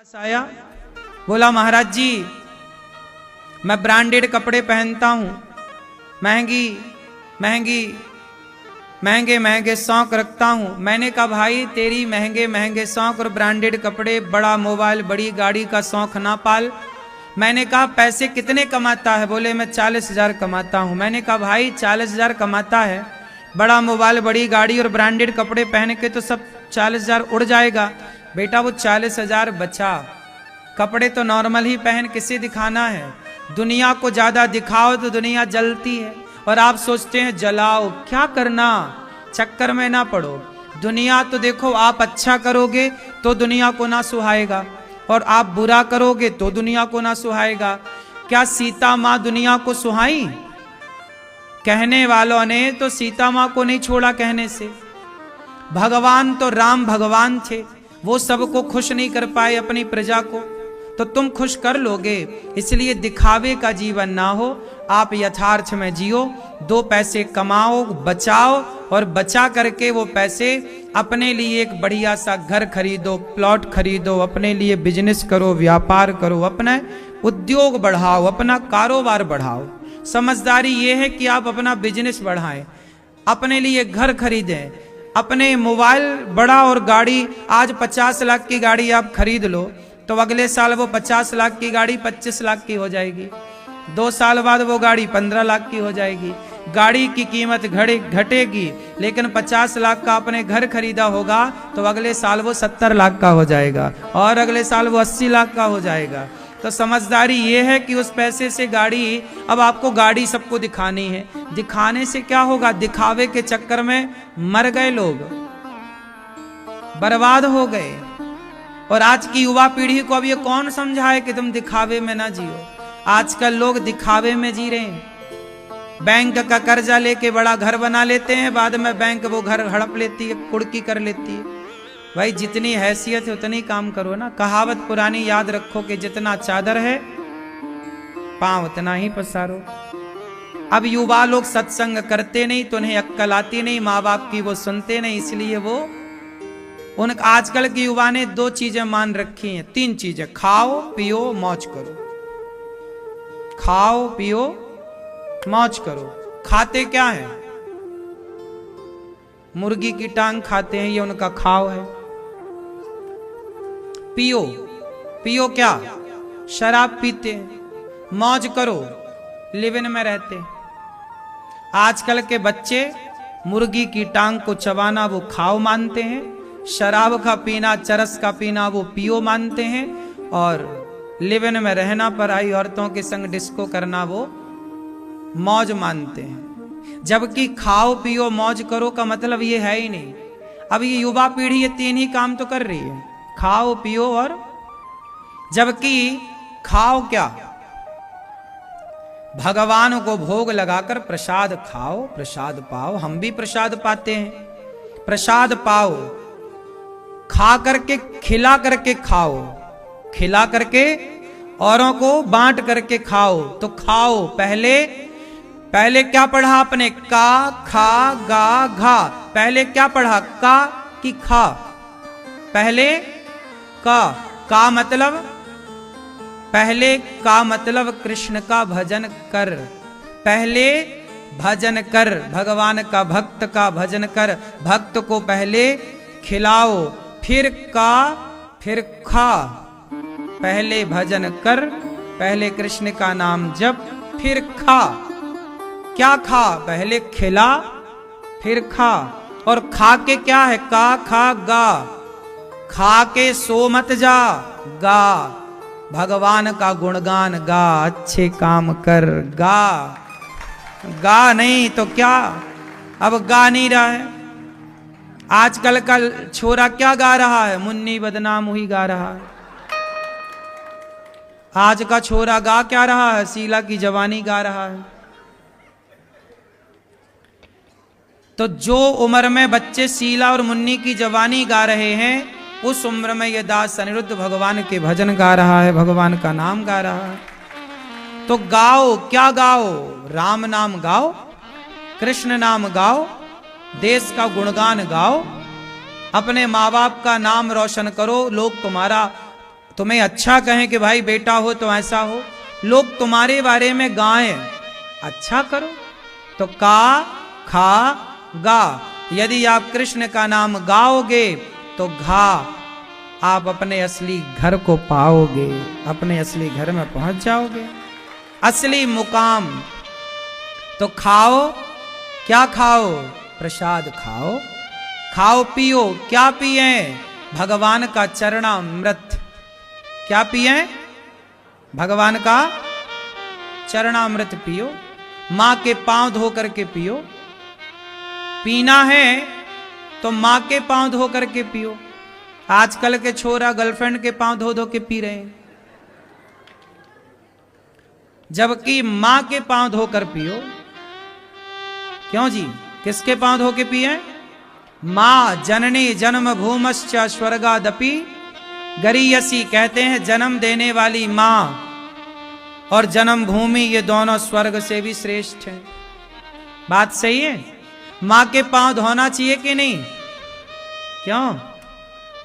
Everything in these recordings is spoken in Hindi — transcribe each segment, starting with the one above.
पास आया, बोला महाराज जी मैं ब्रांडेड कपड़े पहनता हूँ, महंगी महंगी महंगे महंगे शौक रखता हूँ। मैंने कहा भाई तेरी महंगे महंगे शौक और ब्रांडेड कपड़े, बड़ा मोबाइल, बड़ी गाड़ी का शौक ना पाल। मैंने कहा पैसे कितने कमाता है? बोले मैं 40,000 कमाता हूँ। मैंने कहा भाई 40,000 कमाता है, बड़ा मोबाइल, बड़ी गाड़ी और ब्रांडेड कपड़े पहन के तो सब 40,000 उड़ जाएगा। बेटा वो 40,000 बचा, कपड़े तो नॉर्मल ही पहन, किसे दिखाना है? दुनिया को ज्यादा दिखाओ तो दुनिया जलती है और आप सोचते हैं जलाओ, क्या करना, चक्कर में ना पड़ो। दुनिया तो देखो, आप अच्छा करोगे तो दुनिया को ना सुहाएगा और आप बुरा करोगे तो दुनिया को ना सुहाएगा। क्या सीता माँ दुनिया को सुहाई? कहने वालों ने तो सीता माँ को नहीं छोड़ा कहने से। भगवान तो राम भगवान थे, वो सबको खुश नहीं कर पाए अपनी प्रजा को, तो तुम खुश कर लोगे। इसलिए दिखावे का जीवन ना हो, आप यथार्थ में जियो, 2 पैसे कमाओ, बचाओ और बचा करके वो पैसे अपने लिए एक बढ़िया सा घर खरीदो, प्लॉट खरीदो, अपने लिए बिजनेस करो, व्यापार करो, अपना उद्योग बढ़ाओ, अपना कारोबार बढ़ाओ। समझदारी ये है कि आप अपना बिजनेस बढ़ाएं, अपने लिए घर खरीदें, अपने मोबाइल बड़ा और गाड़ी, आज 50 लाख की गाड़ी आप खरीद लो तो अगले साल वो 50 लाख की गाड़ी 25 लाख की हो जाएगी, 2 साल बाद वो गाड़ी 15 लाख की हो जाएगी। गाड़ी की कीमत घटेगी, लेकिन 50 लाख का आपने घर खरीदा होगा तो अगले साल वो 70 लाख का हो जाएगा और अगले साल वो 80 लाख का हो जाएगा। तो समझदारी ये है कि उस पैसे से गाड़ी, अब आपको गाड़ी सबको दिखानी है, दिखाने से क्या होगा? दिखावे के चक्कर में मर गए लोग, बर्बाद हो गए। और आज की युवा पीढ़ी को अब ये कौन समझाए कि तुम दिखावे में ना जियो। आजकल लोग दिखावे में जी रहे हैं, बैंक का कर्जा लेके बड़ा घर बना लेते हैं, बाद में बैंक वो घर हड़प लेती है, कुड़की कर लेती है। भाई जितनी हैसियत है उतनी काम करो ना। कहावत पुरानी याद रखो कि जितना चादर है पांव उतना ही पसारो। अब युवा लोग सत्संग करते नहीं तो उन्हें अक्कल आती नहीं, माँ बाप की वो सुनते नहीं, इसलिए वो उन आजकल के युवा ने 2 चीजें मान रखी हैं, 3 चीजें, खाओ पियो मौज करो। खाओ पियो मौज करो। खाते क्या है? मुर्गी की टांग खाते हैं, ये उनका खाओ है। पियो, पियो क्या? शराब पीते हैं। मौज करो, लिव इन में रहते हैं। आजकल के बच्चे मुर्गी की टांग को चबाना वो खाओ मानते हैं, शराब का पीना, चरस का पीना वो पियो मानते हैं, और लिव इन में रहना, पराई औरतों के संग डिस्को करना वो मौज मानते हैं। जबकि खाओ पियो मौज करो का मतलब ये है ही नहीं। अब ये युवा पीढ़ी ये 3 ही काम तो कर रही है, खाओ पियो और, जबकि खाओ क्या? भगवान को भोग लगाकर प्रसाद खाओ, प्रसाद पाओ। हम भी प्रसाद पाते हैं, प्रसाद पाओ, खा करके, खिला करके खाओ, खिला करके औरों को बांट करके खाओ। तो खाओ, पहले क्या पढ़ा आपने? का, खा, गा, घा। पहले क्या पढ़ा? का कि खा? पहले का मतलब, पहले का मतलब कृष्ण का भजन कर। पहले भजन कर, भगवान का, भक्त का भजन कर। भक्त को पहले खिलाओ, फिर का, फिर खा। पहले भजन कर, पहले कृष्ण का नाम जप, फिर खा। क्या खा? पहले खिला फिर खा। और खा के क्या है? का, खा, गा। खा के सो मत जा, गा भगवान का गुणगान गा, अच्छे काम कर, गा। गा नहीं तो क्या? अब गा नहीं रहा है। आजकल का छोरा क्या गा रहा है? मुन्नी बदनाम हुई गा रहा है। आज का छोरा गा क्या रहा है? शीला की जवानी गा रहा है। तो जो उम्र में बच्चे शीला और मुन्नी की जवानी गा रहे हैं, उस उम्र में ये दास अनिरुद्ध भगवान के भजन गा रहा है, भगवान का नाम गा रहा है। तो गाओ, क्या गाओ? राम नाम गाओ, कृष्ण नाम गाओ, देश का गुणगान गाओ, अपने माँ बाप का नाम रोशन करो, लोग तुम्हें अच्छा कहें कि भाई बेटा हो तो ऐसा हो, लोग तुम्हारे बारे में गाएं अच्छा करो तो का खा गा। यदि आप कृष्ण का नाम गाओगे तो घा आप अपने असली घर को पाओगे, अपने असली घर में पहुंच जाओगे, असली मुकाम। तो खाओ, क्या खाओ? प्रसाद खाओ, खाओ पियो, क्या पिए? भगवान का चरणामृत। क्या पिए? भगवान का चरणामृत पियो, मां के पांव धो करके पियो। पीना है तो मां के पांव धो करके पियो। आजकल के छोरा गर्लफ्रेंड के पांव धो धो के पी रहे हैं, जबकि मां के पांव धोकर पियो। क्यों जी? किसके पांव धो के पिए? मां जननी जन्म भूमश्च स्वर्गादपि गरीयसी। कहते हैं जन्म देने वाली मां और जन्म भूमि ये दोनों स्वर्ग से भी श्रेष्ठ हैं। बात सही है? मां के पांव धोना चाहिए कि नहीं? क्यों?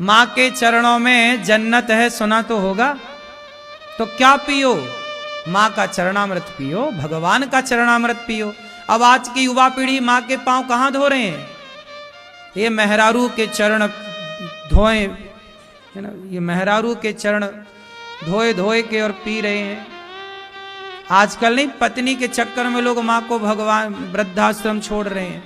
मां के चरणों में जन्नत है, सुना तो होगा। तो क्या पियो? मां का चरणामृत पियो, भगवान का चरणामृत पियो। अब आज की युवा पीढ़ी मां के पांव कहां धो रहे हैं? ये मेहरारू के चरण धोए है ना, ये मेहरारू के चरण धोए धोए के और पी रहे हैं। आजकल नहीं, पत्नी के चक्कर में लोग मां को भगवान वृद्धाश्रम छोड़ रहे हैं।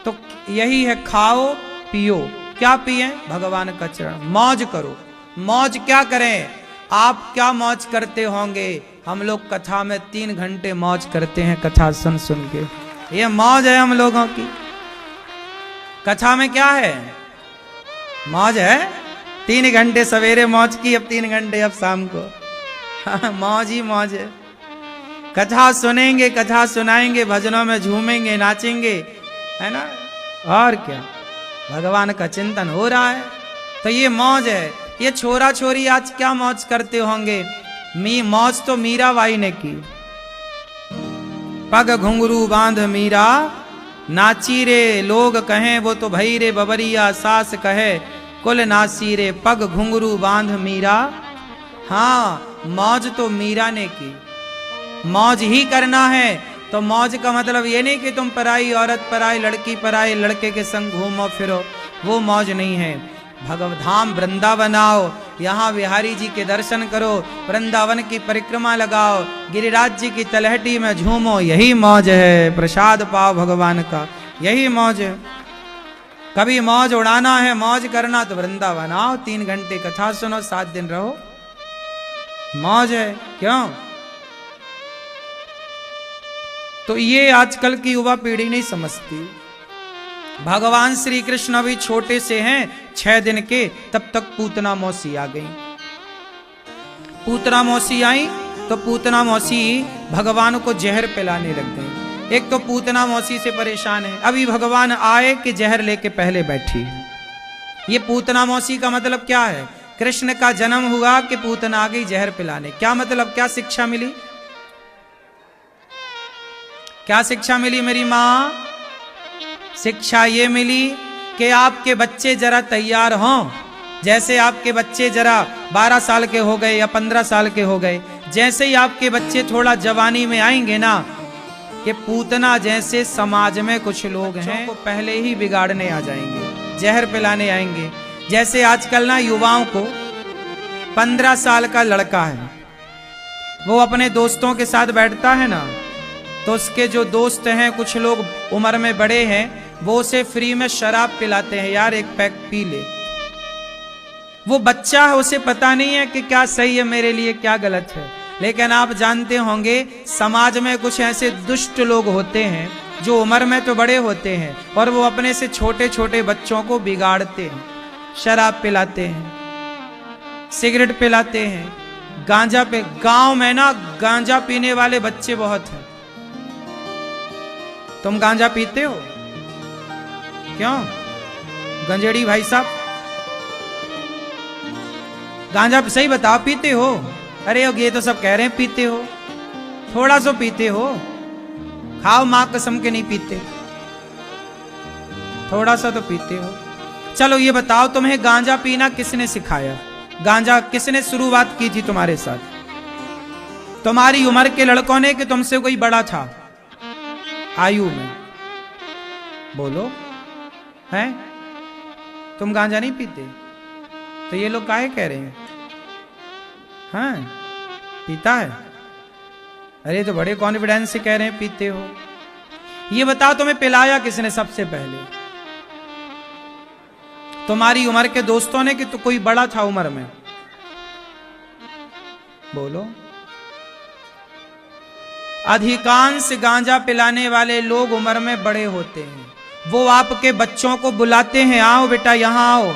तो यही है, खाओ पियो। क्या पिए? भगवान का चरण। मौज करो। मौज क्या करें? आप क्या मौज करते होंगे? हम लोग कथा में 3 घंटे मौज करते हैं, कथा सुन सुन के। ये मौज है हम लोगों की। कथा में क्या है? मौज है। 3 घंटे सवेरे मौज की, अब 3 घंटे अब शाम को। मौज ही मौज है। कथा सुनेंगे, कथा सुनाएंगे, भजनों में झूमेंगे, नाचेंगे, है ना। और क्या, भगवान का चिंतन हो रहा है, तो ये मौज है। ये छोरा छोरी आज क्या मौज करते होंगे? मौज तो मीराबाई ने की। पग घुंघरू बांध मीरा नाची रे, लोग कहें वो तो भई रे बबरिया, सास कहे कुल नासी रे। पग घुंघरू बांध मीरा। हाँ, मौज तो मीरा ने की। मौज ही करना है तो मौज का मतलब ये नहीं कि तुम पराई औरत, पराई लड़की, पराई लड़के के संग घूमो फिरो, वो मौज नहीं है। भगवधाम वृंदावन आओ, यहाँ बिहारी जी के दर्शन करो, वृंदावन की परिक्रमा लगाओ, गिरिराज जी की तलहटी में झूमो, यही मौज है। प्रसाद पाओ भगवान का, यही मौज है। कभी मौज उड़ाना है, मौज करना तो वृंदावन आओ, 3 घंटे कथा सुनो, 7 दिन रहो, मौज है। क्यों? तो ये आजकल की युवा पीढ़ी नहीं समझती। भगवान श्री कृष्ण अभी छोटे से हैं, 6 दिन के, तब तक पूतना मौसी आ गई। पूतना मौसी आई तो पूतना मौसी भगवान को जहर पिलाने लग गई। एक तो पूतना मौसी से परेशान है, अभी भगवान आए कि जहर लेके पहले बैठी। ये पूतना मौसी का मतलब क्या है? कृष्ण का जन्म हुआ कि पूतना आ गई जहर पिलाने। क्या मतलब, क्या शिक्षा मिली? क्या शिक्षा मिली मेरी माँ? शिक्षा ये मिली कि आपके बच्चे जरा तैयार हों। जैसे आपके बच्चे जरा 12 साल के हो गए या 15 साल के हो गए, जैसे ही आपके बच्चे थोड़ा जवानी में आएंगे ना, कि पूतना जैसे समाज में कुछ लोग हैं को पहले ही बिगाड़ने आ जाएंगे, जहर पिलाने आएंगे। जैसे आजकल ना युवाओं को 15 साल का लड़का है, वो अपने दोस्तों के साथ बैठता है ना, तो उसके जो दोस्त हैं, कुछ लोग उम्र में बड़े हैं, वो उसे फ्री में शराब पिलाते हैं, यार एक पैक पी ले। वो बच्चा है, उसे पता नहीं है कि क्या सही है मेरे लिए, क्या गलत है। लेकिन आप जानते होंगे समाज में कुछ ऐसे दुष्ट लोग होते हैं जो उम्र में तो बड़े होते हैं और वो अपने से छोटे छोटे बच्चों को बिगाड़ते हैं, शराब पिलाते हैं, सिगरेट पिलाते हैं, गांजा पे। गांव में ना गांजा पीने वाले बच्चे बहुत हैं। तुम गांजा पीते हो? क्यों? गंजेड़ी भाई साहब, गांजा सही बताओ, पीते हो? अरे ये तो सब कह रहे हैं पीते हो, थोड़ा सा पीते हो, खाओ मां कसम के नहीं पीते, थोड़ा सा तो पीते हो। चलो ये बताओ, तुम्हें गांजा पीना किसने सिखाया? गांजा किसने शुरुआत की थी तुम्हारे साथ? तुम्हारी उम्र के लड़कों ने कि तुमसे कोई बड़ा था आयु में? बोलो, हैं? तुम गांजा नहीं पीते तो ये लोग काहे कह रहे हैं? हाँ, पीता है। अरे तो बड़े कॉन्फिडेंस से कह रहे हैं पीते हो। ये बताओ तुम्हें पिलाया किसने सबसे पहले? तुम्हारी उम्र के दोस्तों ने कि तो कोई बड़ा था उम्र में? बोलो। अधिकांश गांजा पिलाने वाले लोग उम्र में बड़े होते हैं। वो आपके बच्चों को बुलाते हैं, आओ बेटा यहां आओ।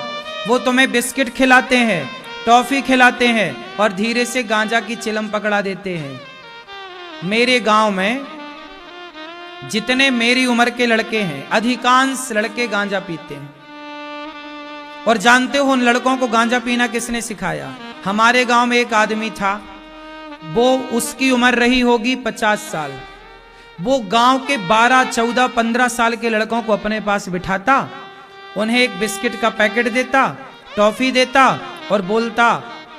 वो तुम्हें बिस्किट खिलाते हैं, टॉफी खिलाते हैं और धीरे से गांजा की चिलम पकड़ा देते हैं। मेरे गांव में जितने मेरी उम्र के लड़के हैं, अधिकांश लड़के गांजा पीते हैं। और जानते हो उन लड़कों को गांजा पीना किसने सिखाया? हमारे गांव में एक आदमी था, वो उसकी उम्र रही होगी 50 साल। वो गांव के 12, 14, 15 साल के लड़कों को अपने पास बिठाता, उन्हें एक बिस्किट का पैकेट देता, टॉफी देता और बोलता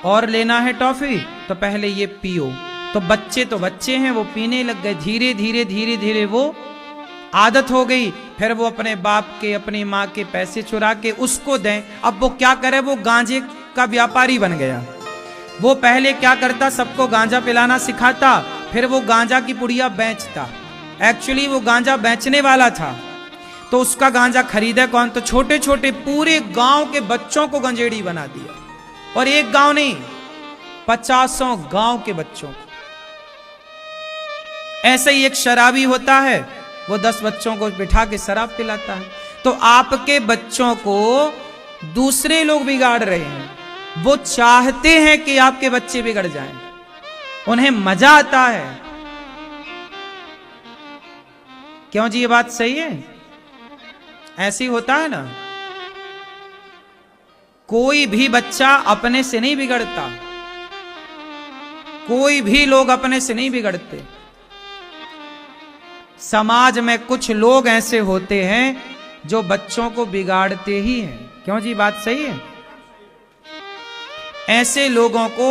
और लेना है टॉफी तो पहले ये पियो। तो बच्चे हैं, वो पीने लग गए। धीरे धीरे वो आदत हो गई। फिर वो अपने बाप के, अपनी माँ के पैसे चुरा के उसको दें। अब वो क्या करे, वो गांजे का व्यापारी बन गया। वो पहले क्या करता, सबको गांजा पिलाना सिखाता, फिर वो गांजा की पुड़िया बेचता। एक्चुअली वो गांजा बेचने वाला था। तो उसका गांजा खरीदे कौन? तो छोटे छोटे पूरे गांव के बच्चों को गंजेड़ी बना दिया। और एक गांव नहीं, 50 गांव के बच्चों को। ऐसे ही एक शराबी होता है, वो 10 बच्चों को बिठा के शराब पिलाता है। तो आपके बच्चों को दूसरे लोग बिगाड़ रहे हैं। वो चाहते हैं कि आपके बच्चे बिगड़ जाएं, उन्हें मजा आता है। क्यों जी, ये बात सही है? ऐसे ही होता है ना। कोई भी बच्चा अपने से नहीं बिगड़ता, कोई भी लोग अपने से नहीं बिगड़ते। समाज में कुछ लोग ऐसे होते हैं जो बच्चों को बिगाड़ते ही हैं। क्यों जी, बात सही है? ऐसे लोगों को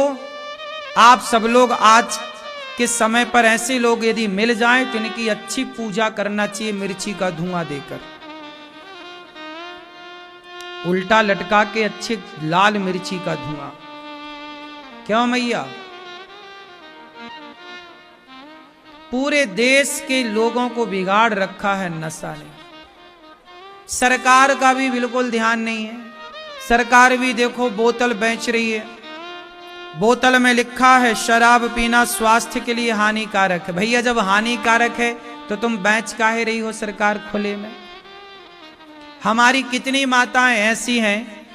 आप सब लोग आज के समय पर ऐसे लोग यदि मिल जाएं तो इनकी अच्छी पूजा करना चाहिए, मिर्ची का धुआं देकर, उल्टा लटका के अच्छे लाल मिर्ची का धुआं। क्यों मैया? पूरे देश के लोगों को बिगाड़ रखा है नशा ने। सरकार का भी बिल्कुल ध्यान नहीं है। सरकार भी देखो बोतल बेच रही है, बोतल में लिखा है शराब पीना स्वास्थ्य के लिए हानिकारक है। भैया जब हानिकारक है तो तुम बेच काहे रही हो सरकार खुले में? हमारी कितनी माताएं ऐसी हैं,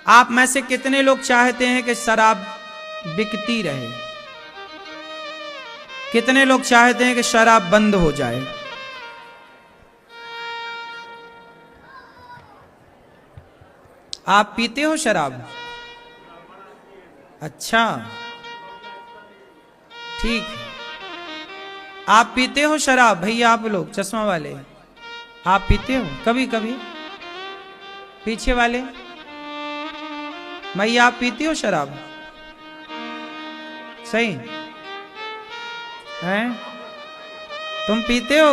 आप में से कितने लोग चाहते हैं कि शराब बिकती रहे? कितने लोग चाहते हैं कि शराब बंद हो जाए? आप पीते हो शराब? अच्छा, ठीक है। आप पीते हो शराब? भैया आप लोग चश्मा वाले, आप पीते हो कभी कभी? पीछे वाले भैया, आप पीते हो शराब? सही हैं? तुम पीते हो?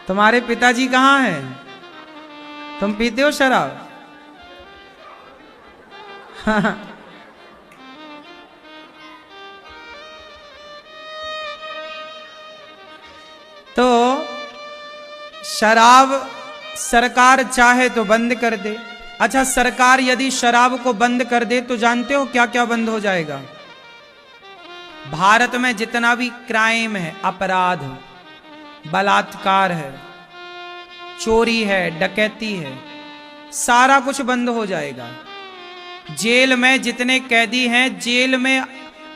तुम्हारे पिताजी कहाँ हैं? तुम पीते हो शराब? तो शराब सरकार चाहे तो बंद कर दे। अच्छा, सरकार यदि शराब को बंद कर दे तो जानते हो क्या क्या बंद हो जाएगा? भारत में जितना भी क्राइम है, अपराध, बलात्कार है, चोरी है, डकैती है, सारा कुछ बंद हो जाएगा। जेल में जितने कैदी हैं, जेल में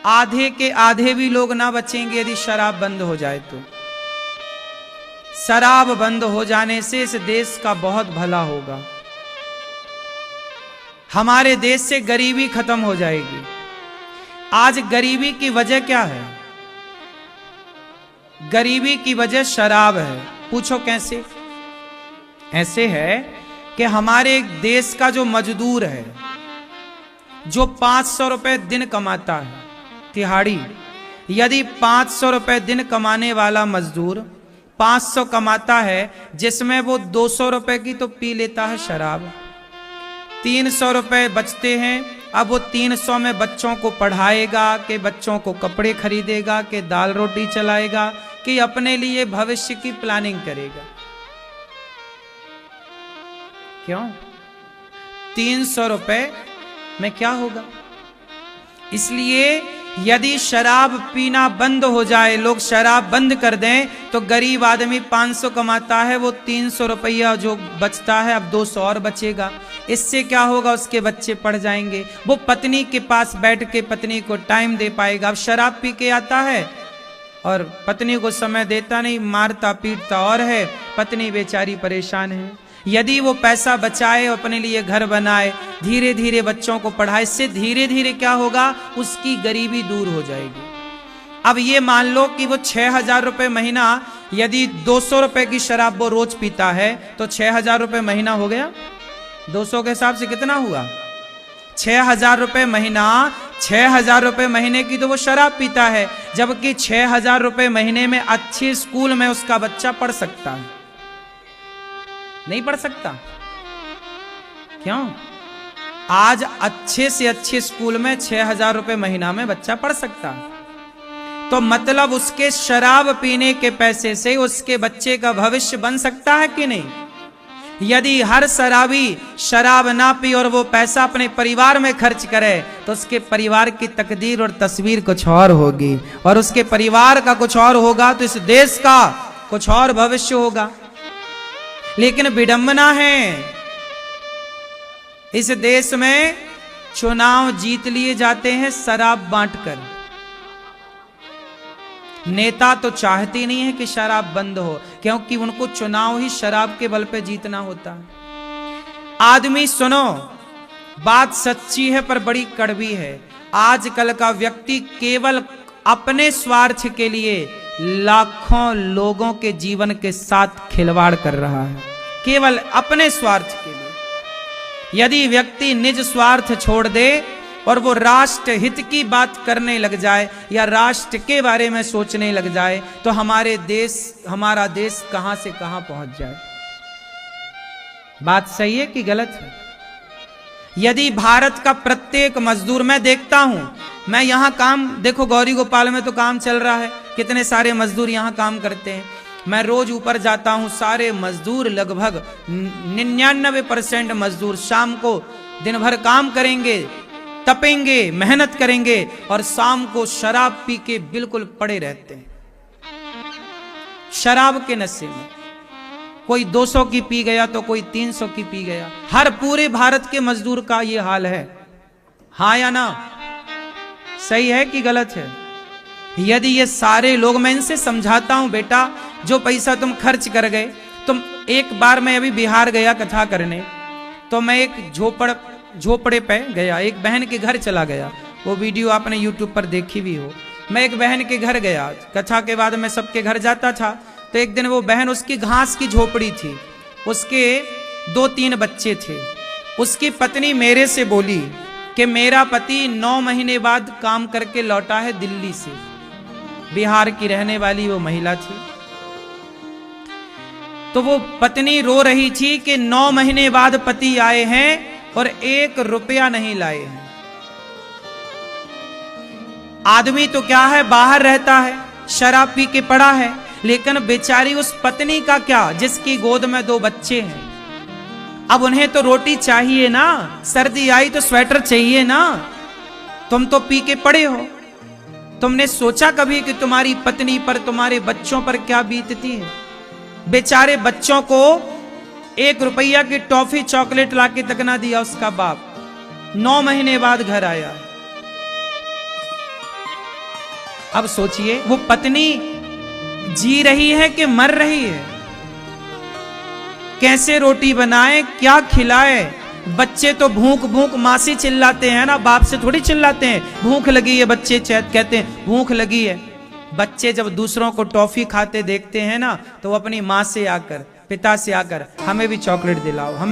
आधे के आधे भी लोग ना बचेंगे यदि शराब बंद हो जाए तो। शराब बंद हो जाने से इस देश का बहुत भला होगा। हमारे देश से गरीबी खत्म हो जाएगी। आज गरीबी की वजह क्या है? गरीबी की वजह शराब है। पूछो कैसे? ऐसे है कि हमारे देश का जो मजदूर है, जो 500 रुपए दिन कमाता है तिहाड़ी, यदि 500 रुपए दिन कमाने वाला मजदूर 500 कमाता है, जिसमें वो 200 रुपए की तो पी लेता है शराब, 300 रुपए बचते हैं। अब वो 300 में बच्चों को पढ़ाएगा, कि बच्चों को कपड़े खरीदेगा, कि दाल रोटी चलाएगा, कि अपने लिए भविष्य की प्लानिंग करेगा। क्यों? 300 रुपए में क्या होगा? इसलिए यदि शराब पीना बंद हो जाए, लोग शराब बंद कर दें, तो गरीब आदमी 500 कमाता है, वो 300 रुपया जो बचता है, अब 200 और बचेगा। इससे क्या होगा? उसके बच्चे पढ़ जाएंगे, वो पत्नी के पास बैठ के पत्नी को टाइम दे पाएगा। अब शराब पी के आता है और पत्नी को समय देता नहीं, मारता पीटता और है, पत्नी बेचारी परेशान है। यदि वो पैसा बचाए, अपने लिए घर बनाए, धीरे धीरे बच्चों को पढ़ाए, इससे धीरे धीरे क्या होगा? उसकी गरीबी दूर हो जाएगी। अब ये मान लो कि वो 6,000 रुपए महीना, यदि 200 रुपए की शराब वो रोज पीता है, तो 6,000 रुपए महीना हो गया। 200 के हिसाब से कितना हुआ? 6,000 रुपए महीना। 6,000 रुपए महीने की तो वो शराब पीता है, जबकि 6,000 रुपए महीने में अच्छे स्कूल में उसका बच्चा पढ़ सकता है। नहीं पढ़ सकता? क्यों? आज अच्छे से अच्छे स्कूल में 6,000 रुपए महीना में बच्चा पढ़ सकता है। तो मतलब उसके शराब पीने के पैसे से उसके बच्चे का भविष्य बन सकता है कि नहीं? यदि हर शराबी शराब ना पी और वो पैसा अपने परिवार में खर्च करे, तो उसके परिवार की तकदीर और तस्वीर कुछ और होगी, और उसके परिवार का कुछ और होगा, तो इस देश का कुछ और भविष्य होगा। लेकिन विडंबना है, इस देश में चुनाव जीत लिए जाते हैं शराब बांटकर। नेता तो चाहते नहीं है कि शराब बंद हो, क्योंकि उनको चुनाव ही शराब के बल पे जीतना होता है। आदमी सुनो, बात सच्ची है पर बड़ी कड़वी है। आजकल का व्यक्ति केवल अपने स्वार्थ के लिए लाखों लोगों के जीवन के साथ खिलवाड़ कर रहा है, केवल अपने स्वार्थ के लिए। यदि व्यक्ति निज स्वार्थ छोड़ दे और वो राष्ट्र हित की बात करने लग जाए या राष्ट्र के बारे में सोचने लग जाए, तो हमारा देश कहां से कहां पहुंच जाए। बात सही है कि गलत है? यदि भारत का प्रत्येक मजदूर, मैं देखता हूं, मैं यहां काम, देखो गौरी गोपाल में तो काम चल रहा है, कितने सारे मजदूर यहां काम करते हैं। मैं रोज ऊपर जाता हूं, सारे मजदूर लगभग 99% मजदूर शाम को दिन भर काम करेंगे, तपेंगे, मेहनत करेंगे, और शाम को शराब पी के बिल्कुल पड़े रहते हैं, शराब के नशे में। कोई 200 की पी गया तो कोई 300 की पी गया। हर पूरे भारत के मजदूर का ये हाल है। हाँ या ना? सही है कि गलत है? यदि ये सारे लोग, मैं इनसे समझाता हूं, बेटा जो पैसा तुम खर्च कर गए, तुम एक बार, मैं अभी बिहार गया कथा करने, तो मैं एक झोपड़े पे गया, एक बहन के घर चला गया। वो वीडियो आपने YouTube पर देखी भी हो। मैं एक बहन के घर गया, कथा के बाद मैं सबके घर जाता था, तो एक दिन वो बहन, उसकी घास की झोपड़ी थी, उसके 2-3 बच्चे थे। उसकी पत्नी मेरे से बोली कि मेरा पति 9 महीने बाद काम करके लौटा है दिल्ली से। बिहार की रहने वाली वो महिला थी। तो वो पत्नी रो रही थी कि 9 महीने बाद पति आए हैं और 1 रुपया नहीं लाए हैं। आदमी तो क्या है, बाहर रहता है, शराब पी के पड़ा है, लेकिन बेचारी उस पत्नी का क्या, जिसकी गोद में 2 बच्चे हैं। अब उन्हें तो रोटी चाहिए ना, सर्दी आई तो स्वेटर चाहिए ना। तुम तो पी के पड़े हो। तुमने सोचा कभी कि तुम्हारी पत्नी पर, तुम्हारे बच्चों पर क्या बीतती है? बेचारे बच्चों को 1 रुपया की टॉफी चॉकलेट लाके तक ना दिया उसका बाप। 9 महीने बाद घर आया। अब सोचिए, वो पत्नी जी रही है कि मर रही है? कैसे रोटी बनाए, क्या खिलाए? बच्चे तो भूख भूख मासी चिल्लाते हैं ना, बाप से थोड़ी चिल्लाते हैं। भूख लगी है, बच्चे कहते हैं भूख लगी है। बच्चे जब दूसरों को टॉफी खाते देखते हैं ना, तो वो अपनी माँ से आकर पिता से आकर हमें भी चॉकलेट दिलाओ, हमें